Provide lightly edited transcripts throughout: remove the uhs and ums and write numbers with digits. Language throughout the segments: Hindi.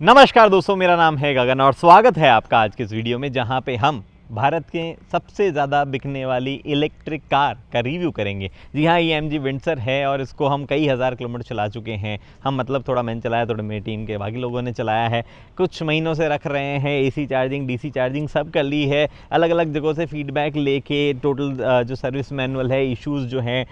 नमस्कार दोस्तों, मेरा नाम है गगन और स्वागत है आपका आज के इस वीडियो में जहां पे हम भारत के सबसे ज़्यादा बिकने वाली इलेक्ट्रिक कार का रिव्यू करेंगे। जी हाँ, ये MG विंडसर है और इसको हम कई हज़ार किलोमीटर चला चुके हैं। हम मतलब थोड़ा मैंने चलाया, थोड़ा मेरी टीम के बाकी लोगों ने चलाया है। कुछ महीनों से रख रहे हैं, AC चार्जिंग DC चार्जिंग सब कर ली है। अलग अलग जगहों से फीडबैक लेके टोटल जो सर्विस मैनुअल है, इश्यूज़ जो हैं,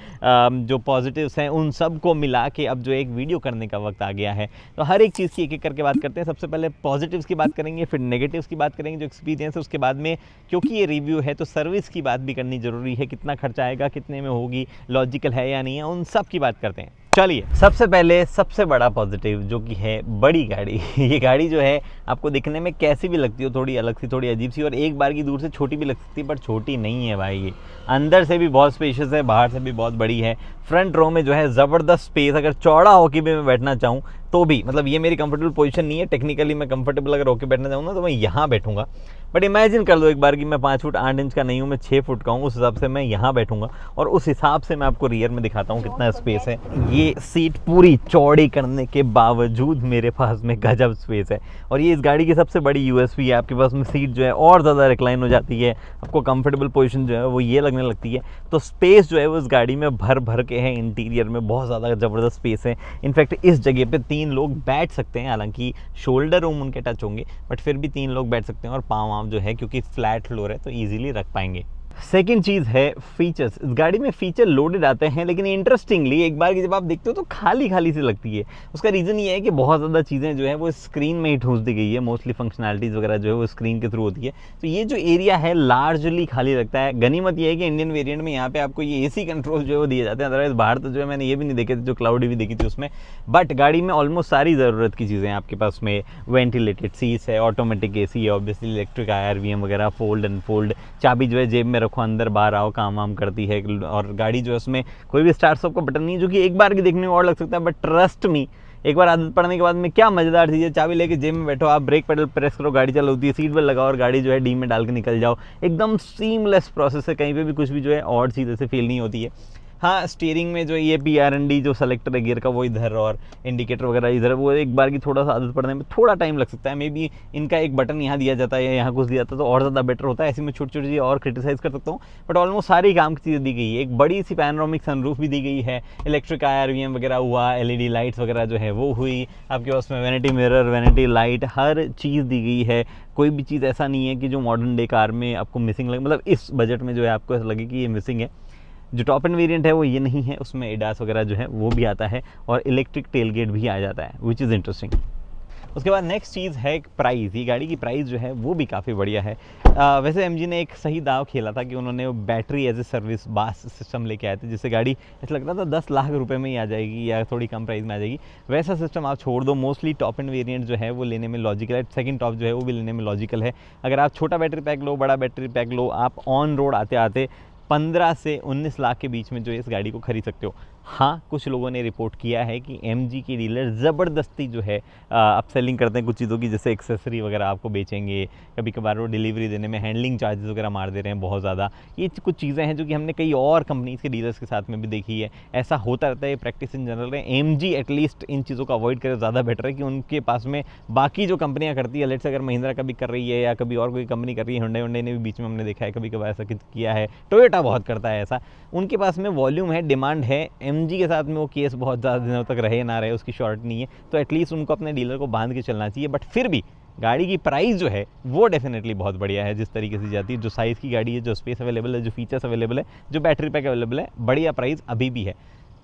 जो पॉजिटिव्स हैं, उन सब को मिला के अब जो एक वीडियो करने का वक्त आ गया है। तो हर एक चीज़ की एक एक करके बात करते हैं। सबसे पहले पॉजिटिव्स की बात करेंगे, फिर नेगेटिव्स की बात करेंगे जो एक्सपीरियंस है। उसके बाद में क्योंकि ये रिव्यू है तो सर्विस की बात भी करनी ज़रूरी है, कितना खर्चा आएगा, कितने में होगी, लॉजिकल है या नहीं है, उन सब की बात करते हैं। चलिए, सबसे पहले सबसे बड़ा पॉजिटिव जो कि है बड़ी गाड़ी। ये गाड़ी जो है आपको दिखने में कैसी भी लगती हो, थोड़ी अलग सी, थोड़ी अजीब सी और एक बार की दूर से छोटी भी लग सकती है, पर छोटी नहीं है भाई। ये अंदर से भी बहुत स्पेशियस है, बाहर से भी बहुत बड़ी है। फ्रंट रो में जो है ज़बरदस्त स्पेस, अगर चौड़ा होकर भी मैं बैठना चाहूँ तो भी, मतलब ये मेरी कंफर्टेबल पोजीशन नहीं है। टेक्निकली मैं कंफर्टेबल अगर होकर बैठना चाहूँ ना तो मैं यहाँ बैठूंगा, बट इमेजिन कर लो एक बार कि मैं 5 फुट 8 इंच का नहीं हूँ, मैं 6 फुट का हूँ, उस हिसाब से मैं यहाँ बैठूंगा और उस हिसाब से मैं आपको रियर में दिखाता हूँ कितना स्पेस है। ये सीट पूरी चौड़ी करने के बावजूद मेरे पास में गजब स्पेस है और ये इस गाड़ी की सबसे बड़ी USP है। आपके पास में सीट जो है और ज़्यादा रिक्लाइन हो जाती है, आपको कंफर्टेबल पोजीशन जो है वो ये लगने लगती है। तो स्पेस जो है वो इस गाड़ी में भर भर के है। इंटीरियर में बहुत ज़्यादा ज़बरदस्त स्पेस है। इनफैक्ट इस जगह पे 3 लोग बैठ सकते हैं, हालांकि शोल्डर रूम उनके टच होंगे, बट फिर भी 3 लोग बैठ सकते हैं और पाँव जो है क्योंकि फ्लैट फ्लोर है तो ईजिली रख पाएंगे। सेकेंड चीज़ है फीचर्स। इस गाड़ी में फीचर लोडेड आते हैं, लेकिन इंटरेस्टिंगली एक बार की जब आप देखते हो तो खाली खाली सी लगती है। उसका रीज़न ये है कि बहुत ज़्यादा चीज़ें जो है वो स्क्रीन में ही ठूस दी गई है। मोस्टली फंक्शनैलिटीज़ वगैरह जो है वो स्क्रीन के थ्रू होती है, तो ये जो एरिया है लार्जली खाली लगता है। गनीमत ये है कि इंडियन वेरिएंट में यहाँ पे आपको ये AC कंट्रोल जो है वो दिए जाते हैं। अदरवाइज बाहर तो जो है मैंने ये भी नहीं देखे थे, जो क्लाउडी भी देखी थी उसमें। बट गाड़ी में ऑलमोस्ट सारी ज़रूरत की चीज़ें हैं आपके पास में। वेंटिलेटेड सीट्स है, ऑटोमेटिक AC है, ऑब्वियसली इलेक्ट्रिक IRVM वगैरह, फोल्ड अनफोल्ड, चाबी जो है जेब में रखो, अंदर बाहर काम वाम करती है। और गाड़ी जो है उसमें कोई भी स्टार्ट स्टॉप का बटन नहीं है, जो कि एक बार की देखने में और लग सकता है, बट ट्रस्ट मी, एक बार आदत पड़ने के बाद में क्या मजेदार चीज़ है। चाबी लेके जेब में बैठो, आप ब्रेक पेडल प्रेस करो, गाड़ी चल होती है, सीट बेल्ट लगाओ और गाड़ी जो है डी में डाल के निकल जाओ। एकदम सीमलेस प्रोसेस है, कहीं पे भी कुछ भी जो है और चीज़ ऐसे फील नहीं होती है। हाँ, स्टीयरिंग में जो ये PRND जो सेलेक्टर है गियर का वो इधर और इंडिकेटर वगैरह इधर, वो एक बार की थोड़ा सा आदत पड़ने में थोड़ा टाइम लग सकता है। मे बी इनका एक बटन यहाँ दिया जाता है या यहाँ कुछ दिया जाता है तो और ज़्यादा बेटर होता है। ऐसी में छोटी छोटी चीज़ें और क्रिटिसाइज़ कर सकता हूँ, बट ऑलमोस्ट सारी काम की चीज़ें दी गई है। एक बड़ी सी पैनोरामिक सनरूफ भी दी गई है, इलेक्ट्रिक IRVM वगैरह हुआ, LED लाइट्स वगैरह जो है वो हुई, आपके पास में वैनिटी मिरर, वैनिटी लाइट, हर चीज़ दी गई है। कोई भी चीज़ ऐसा नहीं है कि जो मॉडर्न डे कार में आपको मिसिंग लगे, मतलब इस बजट में जो है आपको ऐसा लगे कि ये मिसिंग है। जो टॉप एंड वेरिएंट है वो ये नहीं है, उसमें ADAS वगैरह जो है वो भी आता है और इलेक्ट्रिक टेलगेट भी आ जाता है, विच इज़ इंटरेस्टिंग। उसके बाद नेक्स्ट चीज़ है प्राइस। ये गाड़ी की प्राइस जो है वो भी काफ़ी बढ़िया है। वैसे MG ने एक सही दाव खेला था कि उन्होंने बैटरी एज ए सर्विस बास सिस्टम लेके आए थे, जिससे गाड़ी ऐसा लग रहा था 10 लाख रुपए में ही आ जाएगी या थोड़ी कम प्राइस में आ जाएगी। वैसा सिस्टम आप छोड़ दो। मोस्टली टॉप एंड वेरिएंट जो है वो लेने में लॉजिकल है, सेकंड टॉप जो है वो भी लेने में लॉजिकल है। अगर आप छोटा बैटरी पैक लो, बड़ा बैटरी पैक लो, आप ऑन रोड आते आते 15 से 19 लाख के बीच में जो है इस गाड़ी को खरीद सकते हो। हाँ, कुछ लोगों ने रिपोर्ट किया है कि MG के डीलर ज़बरदस्ती जो है अप सेलिंग करते हैं कुछ चीज़ों की, जैसे एक्सेसरी वगैरह आपको बेचेंगे, कभी कभार वो डिलीवरी देने में हैंडलिंग चार्जेस वगैरह मार दे रहे हैं बहुत ज़्यादा। ये कुछ चीज़ें हैं जो कि हमने कई और कंपनीज़ के डीलर्स के साथ में भी देखी है। ऐसा होता रहता है, ये प्रैक्टिस इन जनरल है। MG एटलीस्ट इन चीज़ों को अवॉइड करे, ज़्यादा बेटर है कि उनके पास में बाकी जो कंपनियाँ करती है, लेट्स से अगर महिंद्रा कभी कर रही है या कभी और कोई कंपनी कर रही है, हुंडई ने भी बीच में हमने देखा है कभी कभार ऐसा किया है, टोयोटा बहुत करता है ऐसा। उनके पास में वॉल्यूम है, डिमांड है। MG के साथ में वो केस बहुत ज़्यादा दिनों तक रहे ना रहे उसकी शॉर्ट नहीं है, तो एटलीस्ट उनको अपने डीलर को बांध के चलना चाहिए। बट फिर भी गाड़ी की प्राइस जो है वो डेफिनेटली बहुत बढ़िया है, जिस तरीके से जाती है, जो साइज़ की गाड़ी है, जो स्पेस अवेलेबल है, जो फीचर्स अवेलेबल है, जो बैटरी पैक अवेलेबल है, बढ़िया प्राइस अभी भी है।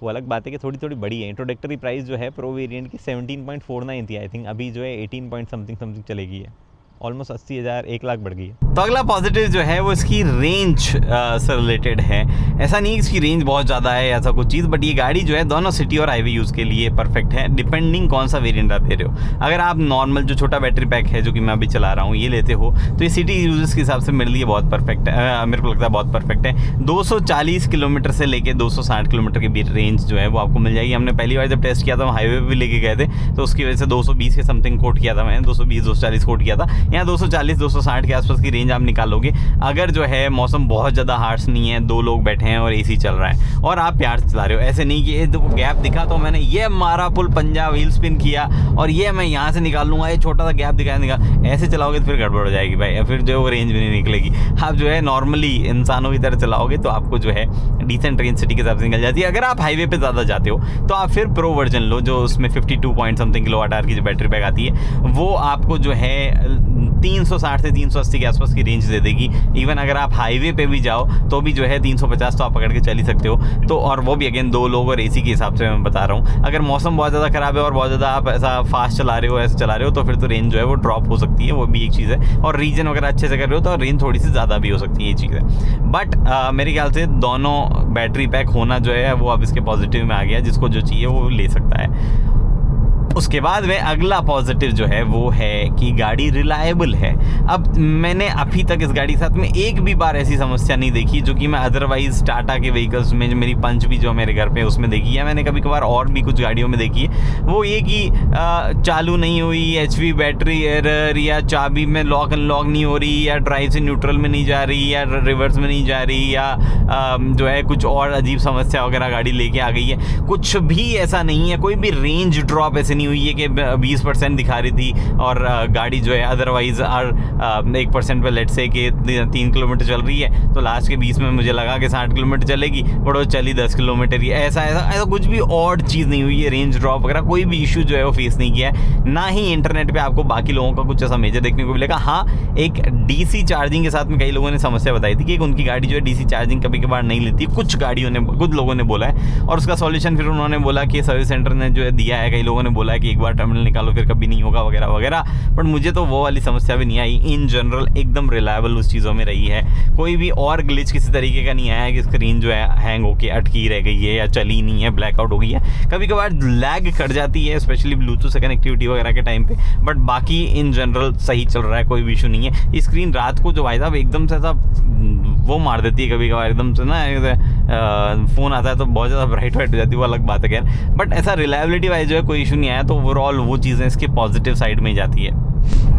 वो अलग बात है कि थोड़ी थोड़ी बड़ी है। इंट्रोडक्टरी प्राइस जो है प्रो वेरिएंट की 17.49 थी, आई थिंक अभी जो है 18 पॉइंट समथिंग चलेगी है। ऑलमोस्ट 80,000 1 लाख बढ़ गई है। तो अगला पॉजिटिव जो है वो इसकी रेंज से रिलेटेड है। ऐसा नहीं इसकी रेंज बहुत ज़्यादा है ऐसा कुछ चीज़, बट ये गाड़ी जो है दोनों सिटी और हाईवे यूज़ के लिए परफेक्ट है, डिपेंडिंग कौन सा वेरिएंट आप ले रहे हो। अगर आप नॉर्मल जो छोटा बैटरी पैक है जो कि मैं अभी चला रहा हूँ ये लेते हो तो ये सिटी यूजर्स के हिसाब से मेरे लिए बहुत परफेक्ट है, मेरे को लगता है बहुत परफेक्ट है। 240 किलोमीटर से लेके 260 किलोमीटर के बीच रेंज जो है वो आपको मिल जाएगी। हमने पहली बार जब टेस्ट किया था हाईवे पर भी लेके गए थे तो उसकी वजह से 220 के समथिंग कोट किया था मैंने, 220-240 कोट किया था। यहाँ 240 260 के आसपास की रेंज आप निकालोगे अगर जो है मौसम बहुत ज़्यादा हार्श नहीं है, 2 लोग बैठे हैं और AC चल रहा है और आप प्यार से चला रहे हो। ऐसे नहीं कि ये गैप दिखा तो मैंने ये मारा पुल पंजाब व्हील स्पिन किया और ये मैं यहाँ से निकाल लूँगा, ये छोटा सा गैप दिखाया ऐसे चलाओगे तो फिर गड़बड़ हो जाएगी भाई, फिर जो है वो रेंज भी नहीं निकलेगी। आप जो है नॉर्मली इंसानों की तरह चलाओगे तो आपको जो है डिसेंट रेंज सिटी के हिसाब से निकल जाती है। अगर आप हाईवे पे ज़्यादा जाते हो तो आप फिर प्रो वर्जन लो, जो उसमें 52 पॉइंट समथिंग किलोवाट की जो बैटरी बैक आती है वो आपको जो है 360 से 380 के आसपास की रेंज दे देगी। इवन अगर आप हाईवे पे भी जाओ तो भी जो है 350 तो आप पकड़ के चल ही सकते हो। तो और वो भी अगेन 2 लोग और AC के हिसाब से मैं बता रहा हूँ। अगर मौसम बहुत ज़्यादा ख़राब है और बहुत ज़्यादा आप ऐसा फास्ट चला रहे हो, ऐसे चला रहे हो तो फिर तो रेंज जो है वो ड्रॉप हो सकती है, वो भी एक चीज़ है। और रीजन वगैरह अच्छे से कर रहे हो तो रेंज थोड़ी सी ज़्यादा भी हो सकती है, ये चीज़ है। बट मेरे ख्याल से दोनों बैटरी पैक होना जो है वो अब इसके पॉजिटिव में आ गया, जिसको जो चाहिए वो ले सकता है। उसके बाद में अगला पॉजिटिव जो है वो है कि गाड़ी रिलायबल है। अब मैंने अभी तक इस गाड़ी के साथ में एक भी बार ऐसी समस्या नहीं देखी जो कि मैं अदरवाइज टाटा के व्हीकल्स में, मेरी पंच भी जो मेरे घर पे उसमें देखी है, मैंने कभी कभार और भी कुछ गाड़ियों में देखी है। वो ये कि चालू नहीं हुई, HV बैटरी एरर, या चाबी में लॉक अनलॉक नहीं हो रही, या ड्राइव से न्यूट्रल में नहीं जा रही, या रिवर्स में नहीं जा रही, या जो है कुछ और अजीब समस्या वगैरह गाड़ी लेके आ गई है। कुछ भी ऐसा नहीं है, कोई भी रेंज ड्रॉप ऐसे नहीं हुई है कि 20% दिखा रही थी और गाड़ी जो है अदरवाइज 1% पे लेट से कि 3 किलोमीटर चल रही है तो लास्ट के 20 में मुझे लगा कि 60 किलोमीटर चलेगी, बट वो चली 10 किलोमीटर ही। ऐसा कुछ भी और चीज़ नहीं हुई है, रेंज ड्रॉप वगैरह कोई भी इशू जो है वो फेस नहीं किया है। ना ही इंटरनेट पे आपको बाकी लोगों का कुछ ऐसा मेजर देखने को मिलेगा। हाँ, एक DC चार्जिंग के साथ में कई लोगों ने समस्या बताई थी कि उनकी गाड़ी जो है DC चार्जिंग कभी कभार नहीं लेती, कुछ लोगों ने बोला है। और उसका सॉल्यूशन फिर उन्होंने बोला कि सर्विस सेंटर ने जो है दिया है, कई लोगों ने बोला है कि एक बार टर्मिनल निकालो फिर कभी नहीं होगा वगैरह वगैरह। बट मुझे तो वो वाली समस्या भी नहीं आई। इन जनरल एकदम रिलायबल उस चीज़ों में रही है। कोई भी और ग्लिच किसी तरीके का नहीं आया है कि स्क्रीन जो है हैंग होके अटकी रह गई है या चली नहीं है, ब्लैकआउट हो गई है। कभी कभार लैग कट जाती है, स्पेशली ब्लूटूथ से कनेक्टिविटी वगैरह के टाइम पे, बट बाकी इन जनरल सही चल रहा है, कोई भी इशू नहीं है। ये स्क्रीन रात को जो भाई साहब एकदम से ऐसा वो मार देती है कभी कभार, एकदम से ना फ़ोन आता है तो बहुत ज़्यादा ब्राइट वाइट हो जाती है, वो अलग बात है खैर। बट ऐसा रिलायबिलिटी वाइज जो है कोई इशू नहीं आया, तो ओवरऑल वो चीज़ें इसके पॉजिटिव साइड में ही जाती है।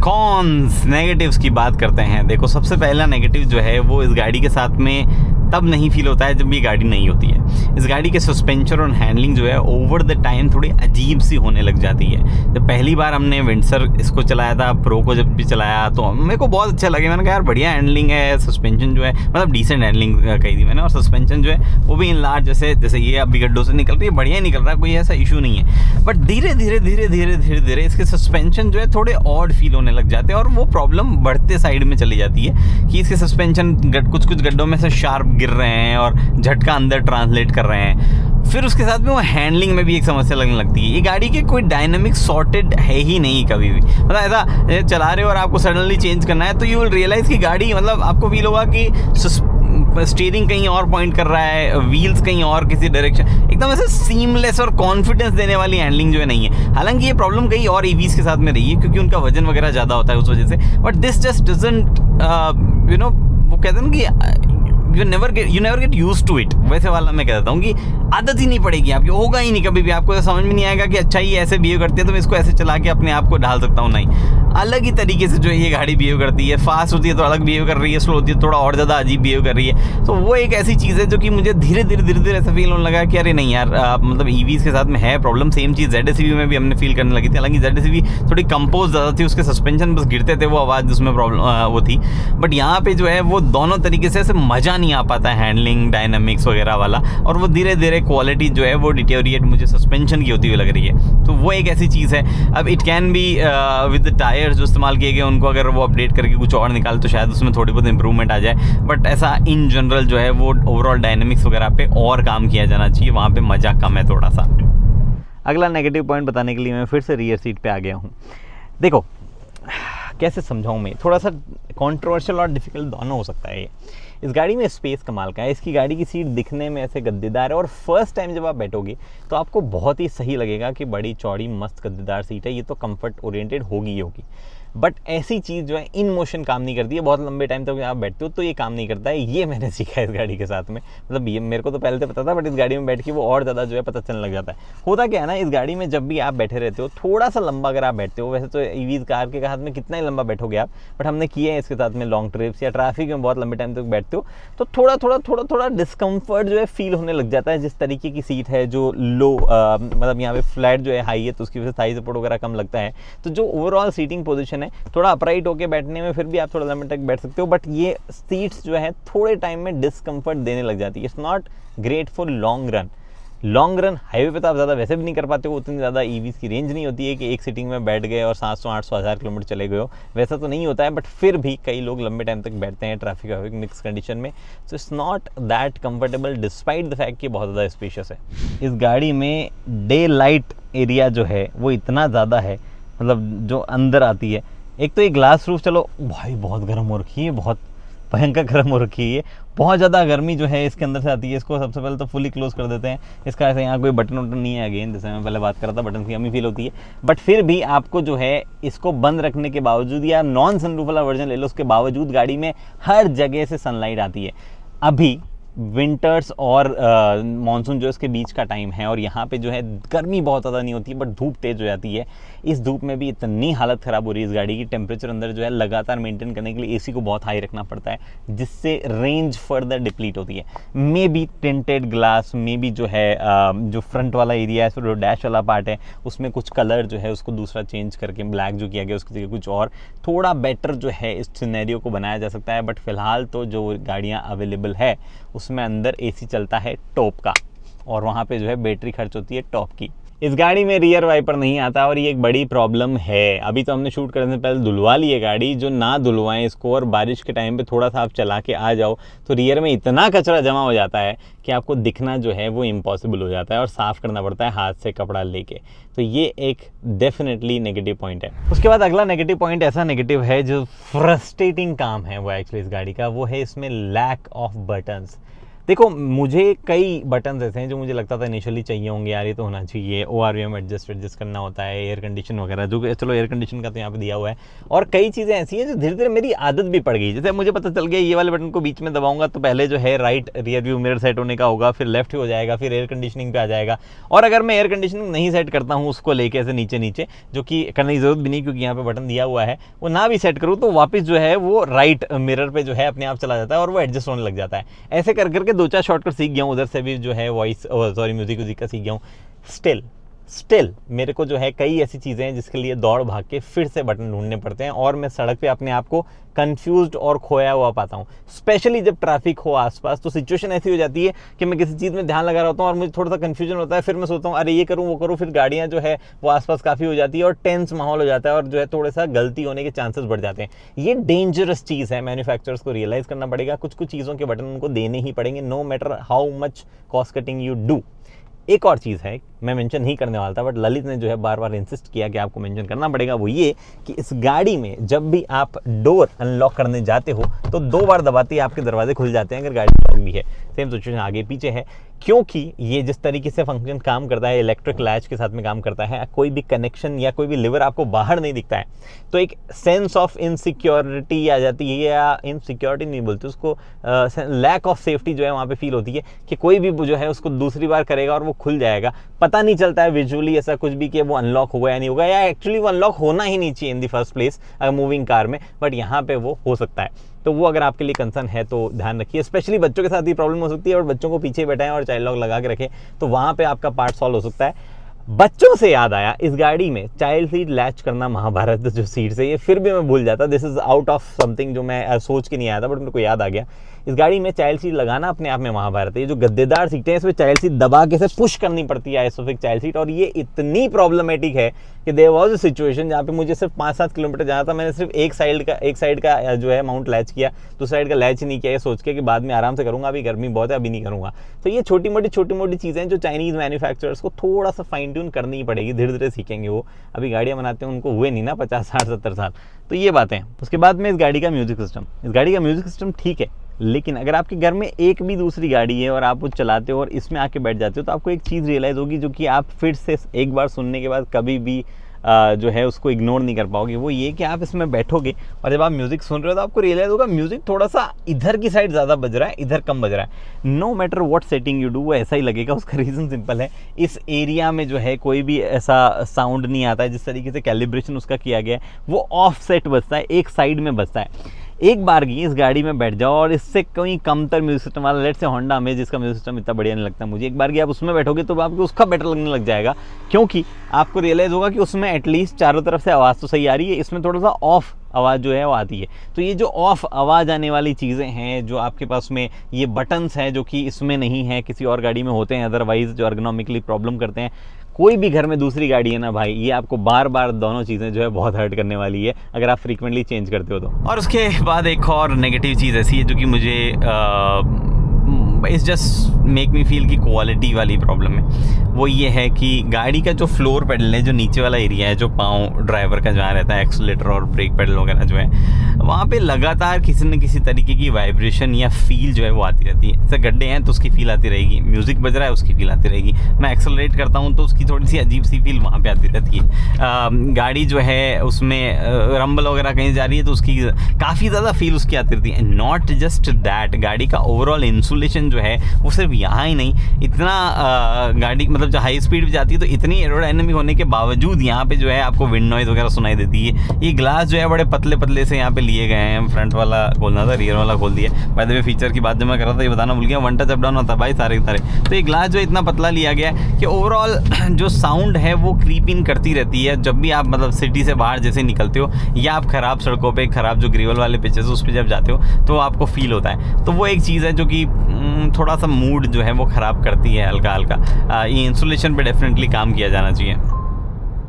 कॉन्स, नेगेटिव्स की बात करते हैं। देखो, सबसे पहला नेगेटिव जो है वो इस गाड़ी के साथ में तब नहीं फील होता है जब ये गाड़ी नहीं होती है। इस गाड़ी के सस्पेंशन और हैंडलिंग जो है ओवर द टाइम थोड़ी अजीब सी होने लग जाती है। जब पहली बार हमने विंडसर इसको चलाया था, प्रो को जब भी चलाया तो मेरे को बहुत अच्छा लगे। मैंने कहा यार बढ़िया हैंडलिंग है, सस्पेंशन जो है मतलब डिसेंट हैंडलिंग कही थी मैंने, और सस्पेंशन जो है वो भी इन लार्ज जैसे ये अभी गड्ढों से निकल रही है, बढ़िया ही निकल रहा है, कोई ऐसा इशू नहीं है। बट धीरे धीरे इसके सस्पेंशन जो है थोड़े ऑड फील होने लग जाते हैं, और वो प्रॉब्लम बढ़ते साइड में चली जाती है कि इसके सस्पेंशन कुछ गड्ढों में से शार्प गिर रहे हैं और झटका अंदर ट्रांसलेट कर रहे हैं। फिर उसके साथ में वो हैंडलिंग में भी एक समस्या लगने लगती है। ये गाड़ी के कोई डायनामिक सॉर्टेड है ही नहीं कभी भी, मतलब ऐसा चला रहे हो और आपको सडनली चेंज करना है तो यू विल रियलाइज कि गाड़ी मतलब आपको फील होगा कि स्टीयरिंग कहीं और पॉइंट कर रहा है, व्हील्स कहीं और किसी डायरेक्शन, एकदम ऐसे सीमलेस और कॉन्फिडेंस देने वाली हैंडलिंग जो है नहीं है। हालांकि ये प्रॉब्लम कहीं और ईवीज के साथ में रही है क्योंकि उनका वजन वगैरह ज़्यादा होता है उस वजह से, बट दिस जस्ट डजंट वो कहते हैं ना कि you never get used to it. वैसे वाला मैं कहता हूँ कि आदत ही नहीं पड़ेगी आपकी, होगा ही नहीं कभी भी, आपको तो समझ में नहीं आएगा कि अच्छा ये ऐसे बिहेव करती है तो मैं इसको ऐसे चला के अपने आप को ढाल सकता हूँ। नहीं, अलग ही तरीके से जो है ये गाड़ी बिहेव करती है। फास्ट होती है तो अलग बिहेव कर रही है, स्लो होती है थोड़ा और ज़्यादा अजीब बिहेव कर रही है। तो वो एक ऐसी चीज़ है जो कि मुझे धीरे धीरे ऐसा फील होने लगा कि अरे नहीं यार, मतलब ईवीज़ के साथ में है प्रॉब्लम। सेम चीज़ ZSUV में भी हमने फील करने लगी थी। हालांकि ZSUV थोड़ी कंपोज ज़्यादा थी, उसके सस्पेंशन बस गिरते थे, वो आवाज़ उसमें प्रॉब्लम वो थी। बट यहाँ पे जो है वो दोनों तरीके से ऐसे मज़ा नहीं आ पाता है, हैंडलिंग डायनामिक्स वगैरह वाला, और वो धीरे धीरे क्वालिटी जो है वो डिटेरिएट मुझे सस्पेंशन की होती हुई लग रही है। तो वो एक ऐसी चीज़ है। अब it can be with the tyre जो इस्तेमाल किए गए उनको अगर वो अपडेट करके कुछ और निकाले तो शायद उसमें थोड़ी बहुत इंप्रूवमेंट आ जाए, बट ऐसा इन जनरल जो है वो ओवरऑल डायनामिक्स वगैरह पे और काम किया जाना चाहिए, वहाँ पे मज़ा कम है थोड़ा सा। अगला नेगेटिव पॉइंट बताने के लिए मैं फिर से रियर सीट पे आ गया हूँ। देखो कैसे समझाऊँ मैं, थोड़ा सा कंट्रोवर्शियल और डिफिकल्ट दोनों हो सकता है ये। इस गाड़ी में स्पेस कमाल का है, इसकी गाड़ी की सीट दिखने में ऐसे गद्देदार है, और फर्स्ट टाइम जब आप बैठोगे तो आपको बहुत ही सही लगेगा कि बड़ी चौड़ी मस्त गद्देदार सीट है, ये तो कंफर्ट ओरिएंटेड होगी ही होगी। बट ऐसी चीज़ जो है इन मोशन काम नहीं करती है, बहुत लंबे टाइम तक आप बैठते हो तो ये काम नहीं करता है। ये मैंने सीखा है इस गाड़ी के साथ में, मतलब ये मेरे को तो पहले से पता था, बट इस गाड़ी में बैठ के वो और ज़्यादा जो है पता चलने लग जाता है। होता क्या है ना, इस गाड़ी में जब भी आप बैठे रहते हो थोड़ा सा लंबा अगर आप बैठते हो, वैसे तो ईवीज कार के साथ में कितना ही लंबा बैठोगे आप, बट हमने किए हैं इसके साथ में लॉन्ग ट्रिप्स या ट्रैफिक में बहुत लंबे टाइम तक बैठते हो तो थोड़ा डिस्कम्फर्ट जो है फील होने लग जाता है। जिस तरीके की सीट है जो लो मतलब यहाँ पे फ्लैट जो है हाई है तो उसकी वजह से थाई सपोर्ट वगैरह कम लगता है, तो जो ओवरऑल सीटिंग पोजीशन है थोड़ा अपराइट होकर बैठने में फिर भी आप थोड़ा लंबे तक बैठ सकते हो, बट ये सीट्स जो है थोड़े टाइम में डिस्कम्फर्ट देने लग जाती है। It's not great for long run highway पे तो आप ज़्यादा वैसे भी नहीं कर पाते हो, उतनी ज़्यादा ईवीज़ की रेंज नहीं होती है कि एक सीटिंग में बैठ गए और 700-800 1000 किलोमीटर चले गए हो, वैसा तो नहीं होता है, बट फिर भी कई लोग लंबे टाइम तक बैठते हैं ट्रैफिक मिक्स कंडीशन में। So it's not that comfortable despite the fact कि बहुत ज़्यादा स्पेशियस है। इस गाड़ी में डे लाइट एरिया जो है वो इतना ज़्यादा है, मतलब जो अंदर आती है। एक तो ये ग्लास रूफ, चलो भाई बहुत गर्म हो रखी है, बहुत भयंकर गर्म हो रखी है, बहुत ज़्यादा गर्मी जो है इसके अंदर से आती है। इसको सबसे पहले तो फुली क्लोज कर देते हैं। इसका ऐसे यहाँ कोई बटन वटन नहीं है, अगेन जैसे मैं पहले बात कर रहा था बटन की कमी फील होती है, बट फिर भी आपको जो है इसको बंद रखने के बावजूद या नॉन सनरूफ वाला वर्जन ले लो उसके बावजूद गाड़ी में हर जगह से सनलाइट आती है। अभी विंटर्स और मानसून जो इसके बीच का टाइम है और यहाँ पे जो है गर्मी बहुत ज़्यादा नहीं होती है, बट धूप तेज हो जाती है। इस धूप में भी इतनी हालत ख़राब हो रही है इस गाड़ी की, टेम्परेचर अंदर जो है लगातार मेंटेन करने के लिए एसी को बहुत हाई रखना पड़ता है, जिससे रेंज फर्दर डिप्लीट होती है। May be tinted glass, may be जो है जो फ्रंट वाला एरिया है, जो डैश वाला पार्ट है, उसमें कुछ कलर जो है उसको दूसरा चेंज करके ब्लैक जो किया गया उसकी जगह कुछ और थोड़ा बेटर जो है इस सिनेरियो को बनाया जा सकता है। बट फिलहाल तो जो गाड़ियाँ अवेलेबल है उसमें अंदर एसी चलता है टॉप का, और वहाँ पे जो है बैटरी खर्च होती है टॉप की। इस गाड़ी में रियर वाइपर नहीं आता और ये एक बड़ी प्रॉब्लम है। अभी तो हमने शूट करने से पहले धुलवा ली है गाड़ी, जो ना धुलवाएं इसको और बारिश के टाइम पे थोड़ा सा आप चला के आ जाओ तो रियर में इतना कचरा जमा हो जाता है कि आपको दिखना जो है वो इम्पॉसिबल हो जाता है और साफ़ करना पड़ता है हाथ से कपड़ा लेके। तो ये एक डेफिनेटली नेगेटिव पॉइंट है। उसके बाद अगला नेगेटिव पॉइंट ऐसा नेगेटिव है जो फ्रस्ट्रेटिंग काम है वो एक्चुअली इस गाड़ी का, वो है इसमें लैक ऑफ बटन्स। देखो मुझे कई बटन ऐसे हैं जो मुझे लगता था इनिशियली चाहिए होंगे, यार ये तो होना चाहिए, ORVM एडजस्ट करना होता है, एयर कंडीशन वगैरह, जो चलो एयर कंडीशन का तो यहाँ पे दिया हुआ है, और कई चीज़ें ऐसी हैं जो धीरे धीरे मेरी आदत भी पड़ गई। जैसे मुझे पता चल गया ये वाले बटन को बीच में दबाऊंगा तो पहले जो है right rear view mirror set होने का होगा, फिर लेफ्ट हो जाएगा, फिर एयर कंडीशनिंग पे आ जाएगा, और अगर मैं एयर कंडीशनिंग नहीं सेट करता हूँ उसको लेके ऐसे नीचे जो कि करने की जरूरत भी नहीं क्योंकि यहाँ पे बटन दिया हुआ है, वो ना भी सेट करूँ तो वापस जो है वो राइट मिरर पे जो है अपने आप चला जाता है और वो एडजस्ट होने लग जाता है। ऐसे कर करके 2-4 शॉर्टकट सीख गया हूँ, उधर से भी जो है म्यूजिक का सीख गया हूँ। स्टिल मेरे को जो है कई ऐसी चीज़ें हैं जिसके लिए दौड़ भाग के फिर से बटन ढूंढने पड़ते हैं और मैं सड़क पे अपने आप को कंफ्यूज्ड और खोया हुआ पाता हूँ। स्पेशली जब ट्रैफिक हो आसपास तो सिचुएशन ऐसी हो जाती है कि मैं किसी चीज़ में ध्यान लगा रहा होता हूँ और मुझे थोड़ा सा कंफ्यूजन होता है, फिर मैं सोचता हूँ अरे ये करूँ वो करूँ, फिर गाड़ियाँ जो है वो आसपास काफ़ी हो जाती है और टेंस माहौल हो जाता है और जो है थोड़ा सा गलती होने के चांसेस बढ़ जाते हैं। ये डेंजरस चीज़ है, मैन्युफैक्चरर्स को रियलाइज़ करना पड़ेगा। कुछ चीज़ों के बटन उनको देने ही पड़ेंगे, no matter how much cost cutting you do. एक और चीज़ है मैं मेंशन नहीं करने वाला था, बट ललित ने जो है बार बार इंसिस्ट किया कि आपको मेंशन करना पड़ेगा, वो ये कि इस गाड़ी में जब भी आप डोर अनलॉक करने जाते हो तो 2 बार दबाते ही आपके दरवाजे खुल जाते हैं अगर गाड़ी लॉक भी है। सेम सिचुएशन आगे पीछे है, क्योंकि ये जिस तरीके से फंक्शन काम करता है, इलेक्ट्रिक लैच के साथ में काम करता है, कोई भी कनेक्शन या कोई भी लिवर आपको बाहर नहीं दिखता है तो एक सेंस ऑफ इनसिक्योरिटी आ जाती है, या इनसिक्योरिटी नहीं बोलते उसको, लैक ऑफ सेफ्टी जो है वहाँ पे फील होती है कि कोई भी जो है उसको दूसरी बार करेगा और वो खुल जाएगा, पता नहीं चलता है विजुअली ऐसा कुछ भी कि वो अनलॉक होगा या नहीं होगा, या एक्चुअली वो अनलॉक होना ही नहीं चाहिए इन दी फर्स्ट प्लेस अगर मूविंग कार में, बट यहाँ पे वो हो सकता है। तो वो अगर आपके लिए कंसर्न है तो ध्यान रखिए। स्पेशली बच्चों के साथ ही प्रॉब्लम हो सकती है और बच्चों को पीछे बैठाएं और चाइल्ड लॉक लगा के रखें तो वहाँ पे आपका पार्ट सॉल्व हो सकता है। बच्चों से याद आया, इस गाड़ी में चाइल्ड सीट लैच करना, महाभारत जो सीट है ये फिर भी मैं भूल जाता, this is out of something जो मैं सोच के नहीं आया था बट मेरे को याद आ गया। इस गाड़ी में चाइल्ड सीट लगाना अपने आप में महाभारत है। ये जो गद्देदार सीटें हैं इसमें चाइल्ड सीट दबा के से पुश करनी पड़ती है, आइसोफिक चाइल्ड सीट, और ये इतनी प्रॉब्लमेटिक है कि देयर वाज अ सिचुएशन जहाँ पे मुझे सिर्फ 5-7 किलोमीटर जाना था, मैंने सिर्फ एक साइड का जो है माउंट लैच किया, दूसरी साइड का लैच नहीं किया, ये सोच के कि बाद में आराम से करूंगा, अभी गर्मी बहुत है अभी नहीं करूंगा। तो ये छोटी मोटी चीज़ें जो चाइनीज़ मैन्युफैक्चरर्स को थोड़ा सा फाइन ट्यून करनी ही पड़ेगी, धीरे धीरे सीखेंगे वो। अभी गाड़ियाँ बनाते हैं उनको हुए नहीं ना 50-60-70 साल, तो ये बातें हैं। उसके बाद में इस गाड़ी का म्यूजिक सिस्टम ठीक है, लेकिन अगर आपके घर में एक भी दूसरी गाड़ी है और आप वो चलाते हो और इसमें आके बैठ जाते हो तो आपको एक चीज़ रियलाइज़ होगी जो कि आप फिर से एक बार सुनने के बाद कभी भी जो है उसको इग्नोर नहीं कर पाओगे। वो ये कि आप इसमें बैठोगे और जब आप म्यूज़िक सुन रहे हो तो आपको रियलाइज़ होगा म्यूज़िक थोड़ा सा इधर की साइड ज़्यादा बज रहा है, इधर कम बज रहा है। No matter what setting you do, वो ऐसा ही लगेगा। उसका रीज़न सिंपल है, इस एरिया में जो है कोई भी ऐसा साउंड नहीं आता है। जिस तरीके से कैलिब्रेशन उसका किया गया है वो ऑफ सेट बजता है, एक साइड में बजता है। एक बार की इस गाड़ी में बैठ जाओ और इससे कोई कमतर म्यूजिक सिस्टम वाला, लेट्स से होंडा में, जिसका म्यूजिक सिस्टम इतना बढ़िया नहीं लगता मुझे, एक बार की आप उसमें बैठोगे तो आपको उसका बेटर लगने लग जाएगा, क्योंकि आपको रियलाइज़ होगा कि उसमें एटलीस्ट चारों तरफ से आवाज़ तो सही आ रही है, इसमें थोड़ा सा ऑफ आवाज़ जो है वो आती है। तो ये जो ऑफ आवाज़ आने वाली चीज़ें हैं, जो आपके पास में ये बटन्स हैं जो कि इसमें नहीं है, किसी और गाड़ी में होते हैं अदरवाइज़, जो अर्गोनॉमिकली प्रॉब्लम करते हैं। कोई भी घर में दूसरी गाड़ी है ना भाई, ये आपको बार बार दोनों चीज़ें जो है बहुत हर्ट करने वाली है अगर आप फ्रीक्वेंटली चेंज करते हो तो। और उसके बाद एक और नेगेटिव चीज़ ऐसी है जो कि मुझे it's just make me feel की क्वालिटी वाली प्रॉब्लम है। वो ये है कि गाड़ी का जो फ्लोर पेडल है, जो नीचे वाला एरिया है, जो पाँव ड्राइवर का जहाँ रहता है, एक्सीलेटर और ब्रेक पेडल वगैरह जो है, वहाँ पे लगातार किसी न किसी तरीके की वाइब्रेशन या फील जो है वो आती रहती है। जैसे गड्ढे हैं तो उसकी फील आती रहेगी, म्यूज़िक बज रहा है उसकी फील आती रहेगी, मैं एक्सेलरेट करता हूँ तो उसकी थोड़ी सी अजीब सी फील वहाँ पे आती रहती है। गाड़ी जो है उसमें रंबल वगैरह कहीं जा रही है तो उसकी काफ़ी ज़्यादा फील उसकी आती रहती है। नॉट जस्ट दैट, गाड़ी का ओवरऑल इंसुलेशन जो है वो सिर्फ यहाँ ही नहीं, इतना गाड़ी मतलब जो हाई स्पीड पे जाती है तो इतनी एरोडायनेमिक होने के बावजूद यहाँ पे जो है आपको विंड नॉइज़ वगैरह सुनाई देती है। ये ग्लास जो है बड़े पतले पतले से यहाँ पे लिए गए हैं, फ्रंट वाला खोलना था, रियर वाला खोल दिया। बाय द वे फीचर की बात जब मैं कर रहा था ये बताना भूल गया, वन टच अप डाउन होता है भाई सारे के सारे। तो ये ग्लास जो इतना पतला लिया गया है कि ओवरऑल जो साउंड है वो क्रीप इन करती रहती है जब भी आप मतलब सिटी से बाहर जैसे निकलते हो या आप ख़राब सड़कों पे, ख़राब जो ग्रेवल वाले पिचेस उस पर जब जाते हो तो आपको फील होता है। तो वो एक चीज़ है जो कि थोड़ा सा मूड जो है वो ख़राब करती है हल्का हल्का। ये इंसुलेशन पे डेफिनेटली काम किया जाना चाहिए।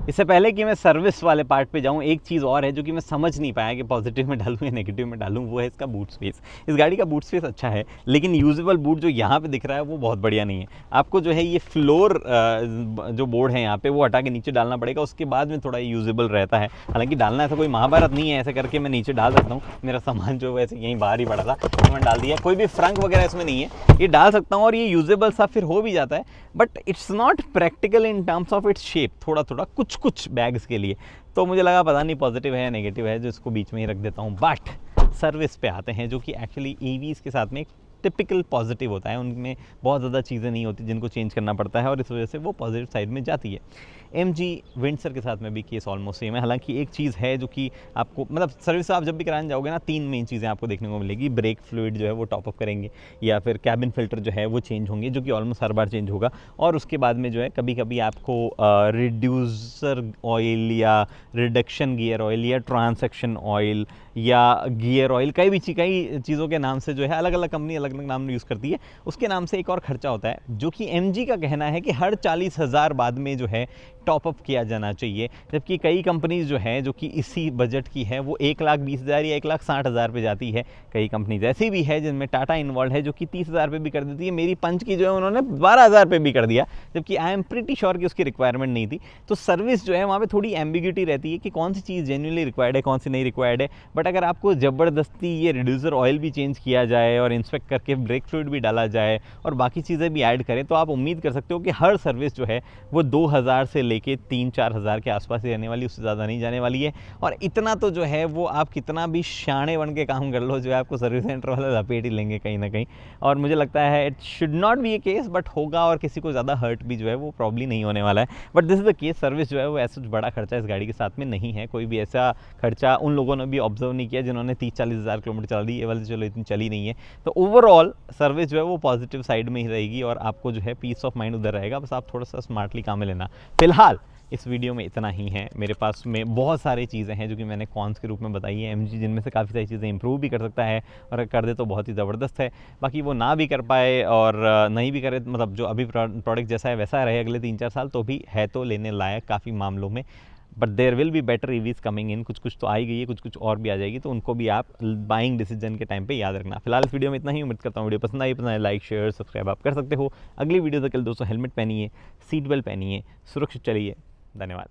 इससे पहले कि मैं सर्विस वाले पार्ट पे जाऊँ, एक चीज़ और है जो कि मैं समझ नहीं पाया कि पॉजिटिव में डालूँ या नेगेटिव में डालूँ, वो है इसका बूट स्पेस। इस गाड़ी का बूट स्पेस अच्छा है, लेकिन यूजेबल बूट जो यहाँ पे दिख रहा है वो बहुत बढ़िया नहीं है। आपको जो है ये फ्लोर जो बोर्ड है यहाँ पे वो हटा के नीचे डालना पड़ेगा, उसके बाद में थोड़ा यूजेबल रहता है। हालांकि डालना ऐसा कोई महाभारत नहीं है, ऐसे करके मैं नीचे डाल सकता हूँ। मेरा सामान जो है वैसे यहीं बाहर ही पड़ा था तो मैंने डाल दिया, कोई भी फ्रंक वगैरह इसमें नहीं है, ये डाल सकता हूँ और ये यूजेबल सा फिर हो भी जाता है। But it's not practical in terms of its shape, थोड़ा थोड़ा कुछ बैग्स के लिए। तो मुझे लगा पता नहीं पॉजिटिव है या नेगेटिव है, जो इसको बीच में ही रख देता हूँ। बट सर्विस पे आते हैं, जो कि एक्चुअली ईवीज़ के साथ में एक टिपिकल पॉजिटिव होता है। उनमें बहुत ज़्यादा चीज़ें नहीं होती जिनको चेंज करना पड़ता है और इस वजह से वो पॉजिटिव साइड में जाती है। MG विंडसर के साथ में भी केस ऑलमोस्ट सेम है। हालांकि एक चीज़ है जो कि आपको मतलब सर्विस आप जब भी कराने जाओगे ना, 3 मेन चीज़ें आपको देखने को मिलेगी। ब्रेक फ्लूइड जो है वो टॉप अप करेंगे, या फिर कैबिन फिल्टर जो है वो चेंज होंगे, जो कि ऑलमोस्ट हर बार चेंज होगा। और उसके बाद में जो है कभी कभी आपको रिड्यूसर ऑयल या रिडक्शन गियर ऑयल या ट्रांसैक्शन ऑयल या गियर ऑयल, कई चीज़ों के नाम से जो है अलग अलग कंपनी अलग अलग नाम यूज़ करती है, उसके नाम से एक और खर्चा होता है, जो कि MG का कहना है कि हर 40,000 बाद में जो है टॉप अप किया जाना चाहिए। जबकि कई कंपनीज जो हैं जो कि इसी बजट की है वो 1,20,000 या 1,60,000 पे जाती है। कई कंपनीज ऐसी भी है जिनमें टाटा इन्वॉल्व है जो कि 30,000 पे भी कर देती है। मेरी पंच की जो है उन्होंने 12,000 पे भी कर दिया, जबकि आई एम प्रीटी श्योर कि उसकी रिक्वायरमेंट नहीं थी। तो सर्विस जो है वहाँ पे थोड़ी एम्बिग्यूटी रहती है कि कौन सी चीज़ जेन्युइनली रिक्वायर्ड है, कौन सी नहीं रिक्वायर्ड है। बट अगर आपको ज़बरदस्ती ये रिड्यूसर ऑयल भी चेंज किया जाए और इंस्पेक्ट करके ब्रेक फ्लूइड भी डाला जाए और बाकी चीज़ें भी ऐड करें, तो आप उम्मीद कर सकते हो कि हर सर्विस जो है वो 2,000 से लेके 3-4 हज़ार के आसपास ही रहने वाली, उससे ज़्यादा नहीं जाने वाली है। और इतना तो जो है वो आप कितना भी शाणे बन के काम कर लो, जो है आपको सर्विस सेंटर वाले लपेट ही लेंगे कहीं ना कहीं। और मुझे लगता है it should not be A case, but होगा और किसी को ज़्यादा हर्ट भी जो है वो प्रॉब्ली नहीं होने वाला है। But this is the case, service जो है वो ऐसा बड़ा खर्चा इस गाड़ी के साथ में नहीं है। कोई भी ऐसा खर्चा उन लोगों ने भी ऑब्जर्व नहीं किया जिन्होंने 30-40 हज़ार किलोमीटर चला दी। ये वाली चलो इतनी चली नहीं है। तो ओवरऑल सर्विस जो है वो पॉजिटिव साइड में ही रहेगी और आपको जो है पीस ऑफ माइंड उधर रहेगा। बस आप थोड़ा सा स्मार्टली काम में लेना। फिलहाल इस वीडियो में इतना ही है। मेरे पास में बहुत सारी चीज़ें हैं जो कि मैंने कॉन्स के रूप में बताई है MG, जिनमें से काफ़ी सारी चीज़ें इंप्रूव भी कर सकता है और कर दे तो बहुत ही ज़बरदस्त है। बाकी वो ना भी कर पाए और नहीं भी करे, मतलब जो अभी प्रोडक्ट जैसा है वैसा रहे अगले 3-4 साल, तो भी है तो लेने लायक काफ़ी मामलों में। But there will be better EVs coming in, कुछ तो आई गई है, कुछ और भी आ जाएगी, तो उनको भी आप बाइंग डिसीजन के टाइम पे याद रखना। फिलहाल इस वीडियो में इतना ही। उम्मीद करता हूँ वीडियो पसंद आई, लाइक शेयर सब्सक्राइब आप कर सकते हो। अगली वीडियो तक के लिए दोस्तों हेलमेट पहनिए, सीट बेल्ट पहनिए, सुरक्षित चलिए। धन्यवाद।